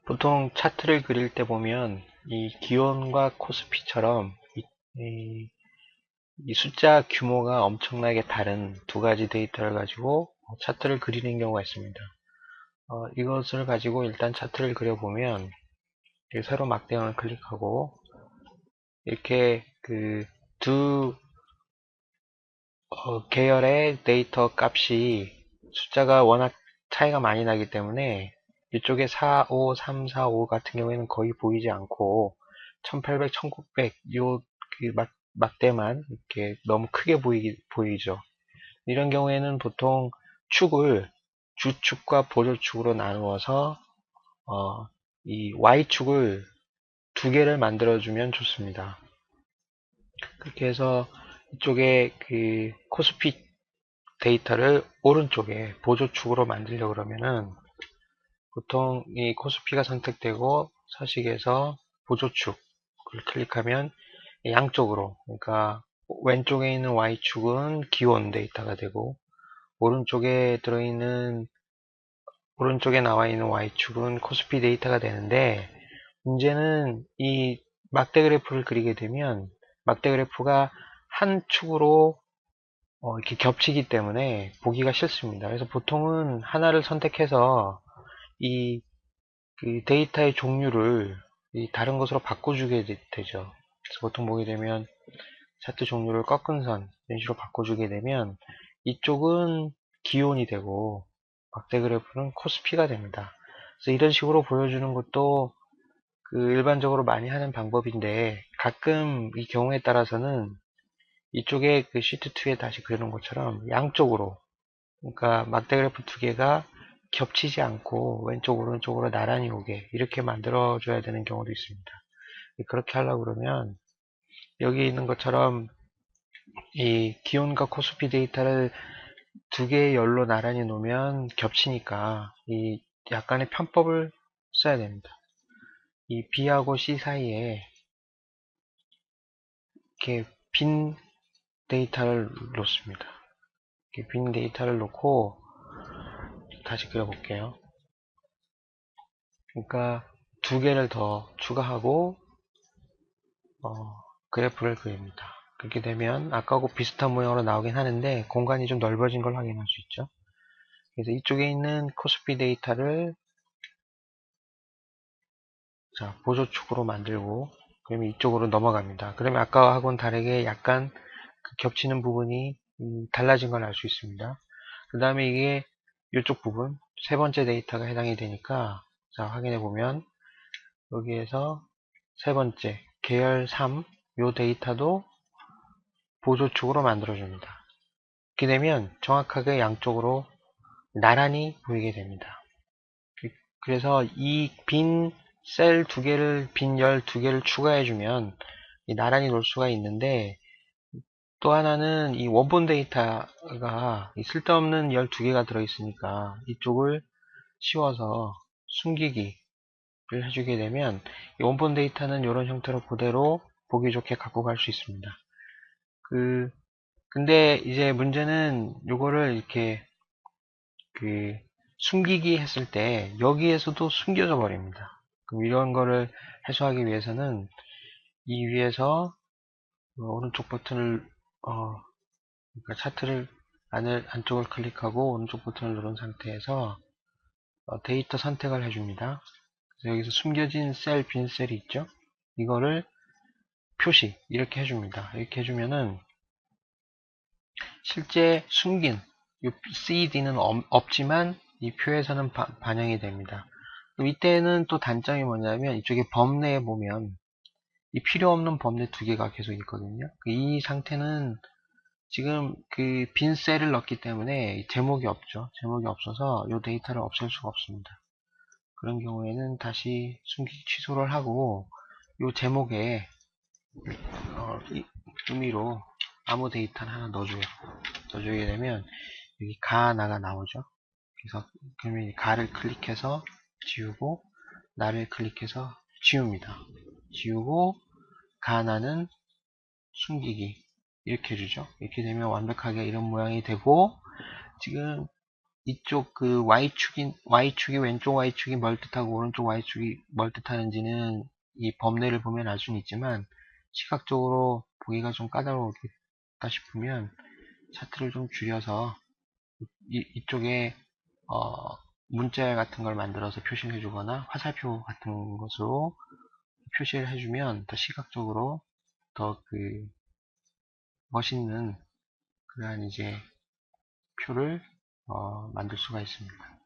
보통 차트를 그릴 때 보면 이 기온과 코스피처럼 이 숫자 규모가 엄청나게 다른 두 가지 데이터를 가지고 차트를 그리는 경우가 있습니다. 이것을 가지고 일단 차트를 그려보면 새로 막대형을 클릭하고 이렇게 그 두 계열의 데이터 값이 숫자가 워낙 차이가 많이 나기 때문에 이쪽에 4, 5, 3, 4, 5 같은 경우에는 거의 보이지 않고 1800, 1900 요 그 막대만 이렇게 너무 크게 보이죠. 이런 경우에는 보통 축을 주축과 보조축으로 나누어서 이 Y축을 두 개를 만들어주면 좋습니다. 그렇게 해서 이쪽에 그 코스피 데이터를 오른쪽에 보조축으로 만들려고 그러면은 보통 이 코스피가 선택되고 서식에서 보조축을 클릭하면 양쪽으로, 그러니까 왼쪽에 있는 Y축은 기온 데이터가 되고 오른쪽에 나와 있는 Y축은 코스피 데이터가 되는데, 문제는 이 막대 그래프를 그리게 되면 막대 그래프가 한 축으로 이렇게 겹치기 때문에 보기가 싫습니다. 그래서 보통은 하나를 선택해서 이 그 데이터의 종류를 이 다른 것으로 바꿔주게 되죠. 그래서 보통 보게 되면 차트 종류를 꺾은 선 이런 식으로 바꿔주게 되면 이쪽은 기온이 되고 막대 그래프는 코스피가 됩니다. 그래서 이런 식으로 보여주는 것도 그 일반적으로 많이 하는 방법인데, 가끔 이 경우에 따라서는 이쪽에 그 시트 2에 다시 그려놓은 것처럼 양쪽으로, 그러니까 막대 그래프 두 개가 겹치지 않고 왼쪽 오른쪽으로 나란히 오게 이렇게 만들어 줘야 되는 경우도 있습니다. 그렇게 하려고 그러면 여기 있는 것처럼 이 기온과 코스피 데이터를 두 개의 열로 나란히 놓으면 겹치니까 이 약간의 편법을 써야 됩니다. 이 B하고 C 사이에 이렇게 빈 데이터를 놓습니다. 이렇게 빈 데이터를 놓고 다시 그려볼게요. 그러니까 두 개를 더 추가하고 그래프를 그립니다. 그렇게 되면 아까하고 비슷한 모양으로 나오긴 하는데 공간이 좀 넓어진 걸 확인할 수 있죠. 그래서 이쪽에 있는 코스피 데이터를 자, 보조축으로 만들고 그러면 이쪽으로 넘어갑니다. 그러면 아까하고는 다르게 약간 그 겹치는 부분이 달라진 걸 알 수 있습니다. 그 다음에 이게 이쪽 부분 세 번째 데이터가 해당이 되니까 자, 확인해 보면 여기에서 세 번째 계열 3 요 데이터도 보조축으로 만들어줍니다. 이렇게 되면 정확하게 양쪽으로 나란히 보이게 됩니다. 그래서 이 빈 셀 두 개를, 빈 열 두 개를 추가해주면 나란히 놓을 수가 있는데, 또 하나는 이 원본 데이터가 쓸데없는 열 두 개가 들어있으니까 이쪽을 씌워서 숨기기를 해주게 되면 이 원본 데이터는 이런 형태로 그대로 보기 좋게 갖고 갈 수 있습니다. 근데 이제 문제는 요거를 이렇게 숨기기 했을 때 여기에서도 숨겨져 버립니다. 그럼 이런 거를 해소하기 위해서는 이 위에서 오른쪽 버튼을 그러니까 차트를 안쪽을 클릭하고 오른쪽 버튼을 누른 상태에서 데이터 선택을 해줍니다. 그래서 여기서 숨겨진 셀, 빈 셀이 있죠? 이거를 표시 이렇게 해줍니다. 이렇게 해주면은 실제 숨긴 이 CD는 없지만 이 표에서는 반영이 됩니다. 이때는 또 단점이 뭐냐면 이쪽에 범내에 보면 이 필요 없는 범내 두 개가 계속 있거든요. 이 상태는 지금 그 빈 셀을 넣었기 때문에 제목이 없죠. 제목이 없어서 이 데이터를 없앨 수가 없습니다. 그런 경우에는 다시 숨기기 취소를 하고 이 제목에 의미로 아무 데이터를 하나 넣어주게 되면 여기 가나가 나오죠. 그래서 그러면 이 가를 클릭해서 지우고 나를 클릭해서 지웁니다. 지우고 가나는 숨기기 이렇게 해주죠. 이렇게 되면 완벽하게 이런 모양이 되고, 지금 이쪽 그 Y축이 왼쪽 Y축이 뭘 뜻하고 오른쪽 Y축이 뭘 뜻하는지는 이 범례를 보면 알 수는 있지만 시각적으로 보기가 좀 까다롭다 싶으면 차트를 좀 줄여서 이쪽에 문자 같은 걸 만들어서 표시를 해주거나 화살표 같은 것으로 표시를 해주면 더 시각적으로 더 그 멋있는 그러한 이제 표를 만들 수가 있습니다.